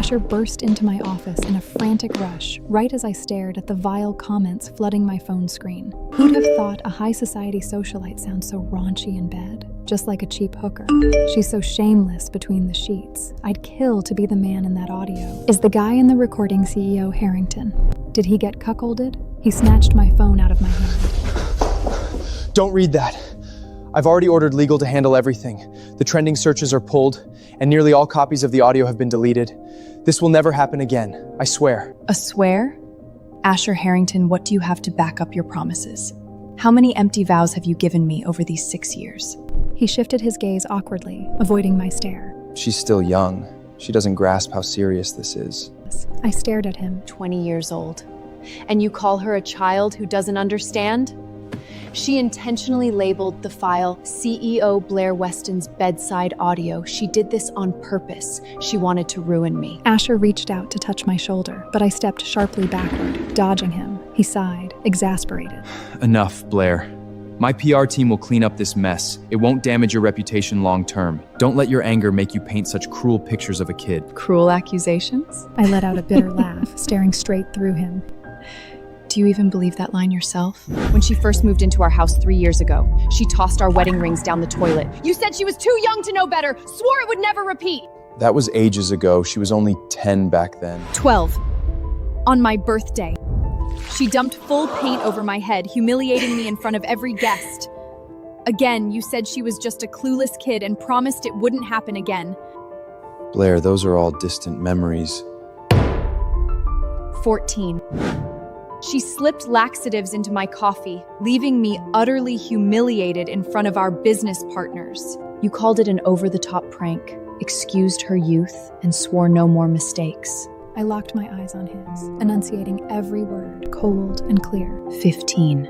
Asher burst into my office in a frantic rush, right as I stared at the vile comments flooding my phone screen. Who'd have thought a high society socialite sounds so raunchy in bed? Just like a cheap hooker. She's so shameless between the sheets. I'd kill to be the man in that audio. Is the guy in the recording CEO Harrington? Did he get cuckolded? He snatched my phone out of my hand. Don't read that. I've already ordered legal to handle everything. The trending searches are pulled, and nearly all copies of the audio have been deleted. This will never happen again, I swear. A swear? Asher Harrington, what do you have to back up your promises? How many empty vows have you given me over these 6 years? He shifted his gaze awkwardly, avoiding my stare. She's still young. She doesn't grasp how serious this is. I stared at him. 20 years old. And you call her a child who doesn't understand? She intentionally labeled the file CEO Blair Weston's bedside audio. She did this on purpose. She wanted to ruin me. Asher reached out to touch my shoulder, but I stepped sharply backward, dodging him. He sighed, exasperated. Enough, Blair. My PR team will clean up this mess. It won't damage your reputation long term. Don't let your anger make you paint such cruel pictures of a kid. Cruel accusations? I let out a bitter laugh, staring straight through him. Do you even believe that line yourself? When she first moved into our house 3 years ago, she tossed our wedding rings down the toilet. You said she was too young to know better, swore it would never repeat. That was ages ago. She was only 10 back then. 12. On my birthday. She dumped full paint over my head, humiliating me in front of every guest. Again, you said she was just a clueless kid and promised it wouldn't happen again. Blair, those are all distant memories. 14. She slipped laxatives into my coffee, leaving me utterly humiliated in front of our business partners. You called it an over-the-top prank, excused her youth, and swore no more mistakes. I locked my eyes on his, enunciating every word, cold and clear. 15.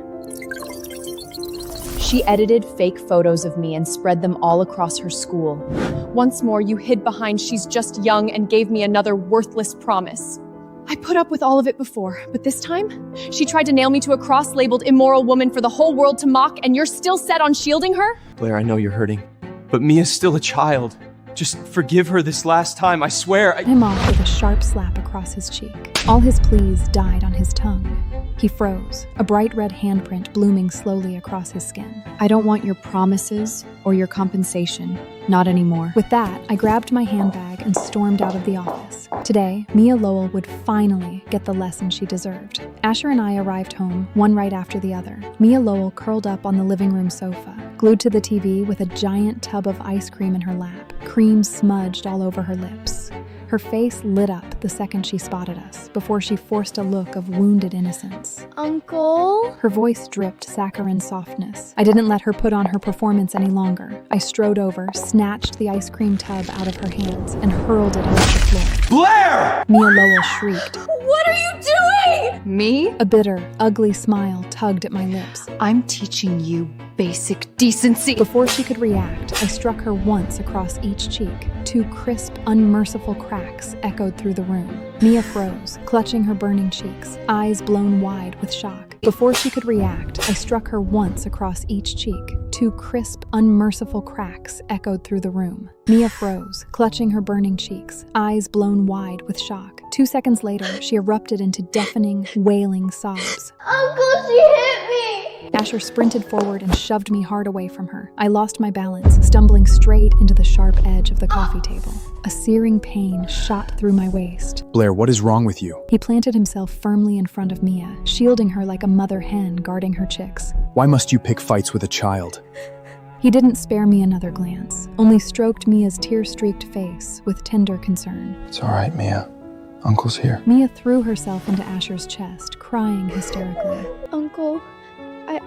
She edited fake photos of me and spread them all across her school. Once more, you hid behind "she's just young" and gave me another worthless promise. I put up with all of it before, but this time, she tried to nail me to a cross labeled immoral woman for the whole world to mock, and you're still set on shielding her? Blair, I know you're hurting, but Mia's still a child. Just forgive her this last time, I swear. I'm off with a sharp slap across his cheek. All his pleas died on his tongue. He froze, a bright red handprint blooming slowly across his skin. I don't want your promises or your compensation. Not anymore. With that, I grabbed my handbag and stormed out of the office. Today, Mia Lowell would finally get the lesson she deserved. Asher and I arrived home, one right after the other. Mia Lowell curled up on the living room sofa, glued to the TV with a giant tub of ice cream in her lap, cream smudged all over her lips. Her face lit up the second she spotted us, before she forced a look of wounded innocence. Uncle? Her voice dripped saccharine softness. I didn't let her put on her performance any longer. I strode over, snatched the ice cream tub out of her hands, and hurled it onto the floor. Blair! Mia Lowell shrieked. What are you doing? Me? A bitter, ugly smile tugged at my lips. I'm teaching you basic decency. Before she could react, I struck her once across each cheek. 2 crisp, unmerciful cracks echoed through the room. Mia froze, clutching her burning cheeks, eyes blown wide with shock. Before she could react, I struck her once across each cheek. 2 crisp, unmerciful cracks echoed through the room. Mia froze, clutching her burning cheeks, eyes blown wide with shock. 2 seconds later, she erupted into deafening, wailing sobs. Uncle, she hit me! Asher sprinted forward and shoved me hard away from her. I lost my balance, stumbling straight into the sharp edge of the coffee table. A searing pain shot through my waist. Blair, what is wrong with you? He planted himself firmly in front of Mia, shielding her like a mother hen guarding her chicks. Why must you pick fights with a child? He didn't spare me another glance, only stroked Mia's tear-streaked face with tender concern. It's all right, Mia. Uncle's here. Mia threw herself into Asher's chest, crying hysterically. Uncle,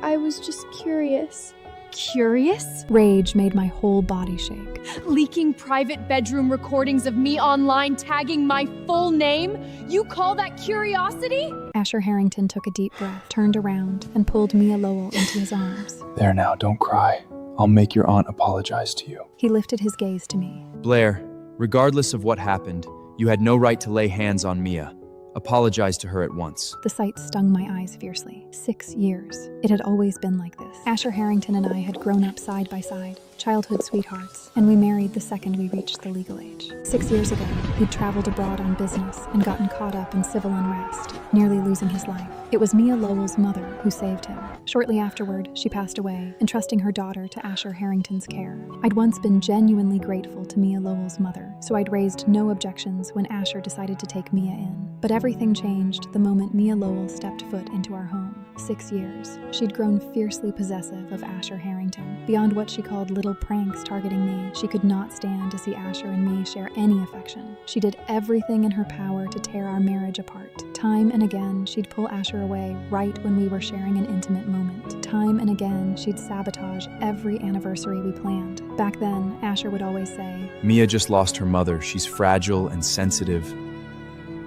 I was just curious. Curious? Rage made my whole body shake. Leaking private bedroom recordings of me online, tagging my full name? You call that curiosity? Asher Harrington took a deep breath, turned around, and pulled Mia Lowell into his arms. There now, don't cry. I'll make your aunt apologize to you. He lifted his gaze to me. Blair, regardless of what happened, you had no right to lay hands on Mia. Apologize to her at once. The sight stung my eyes fiercely. 6 years. It had always been like this. Asher Harrington and I had grown up side by side. childhood sweethearts, and we married the second we reached the legal age. 6 years ago, he'd traveled abroad on business and gotten caught up in civil unrest, nearly losing his life. It was Mia Lowell's mother who saved him. Shortly afterward, she passed away, entrusting her daughter to Asher Harrington's care. I'd once been genuinely grateful to Mia Lowell's mother, so I'd raised no objections when Asher decided to take Mia in. But everything changed the moment Mia Lowell stepped foot into our home. 6 years. She'd grown fiercely possessive of Asher Harrington. Beyond what she called little pranks targeting me, she could not stand to see Asher and me share any affection. She did everything in her power to tear our marriage apart. Time and again, she'd pull Asher away right when we were sharing an intimate moment. Time and again, she'd sabotage every anniversary we planned. Back then, Asher would always say, Mia just lost her mother. She's fragile and sensitive.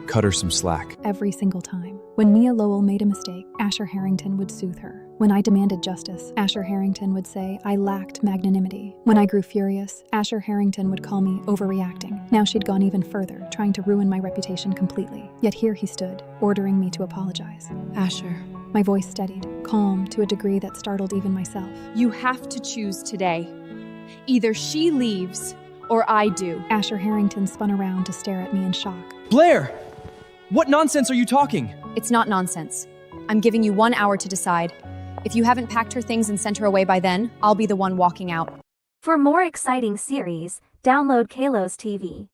Cut her some slack. Every single time. When Mia Lowell made a mistake, Asher Harrington would soothe her. When I demanded justice, Asher Harrington would say I lacked magnanimity. When I grew furious, Asher Harrington would call me overreacting. Now she'd gone even further, trying to ruin my reputation completely. Yet here he stood, ordering me to apologize. Asher, My voice steadied, calm to a degree that startled even myself. you have to choose today. Either she leaves or I do. Asher Harrington spun around to stare at me in shock. Blair! What nonsense are you talking? It's not nonsense. I'm giving you 1 hour to decide. If you haven't packed her things and sent her away by then, I'll be the one walking out. For more exciting series, download Kalos TV.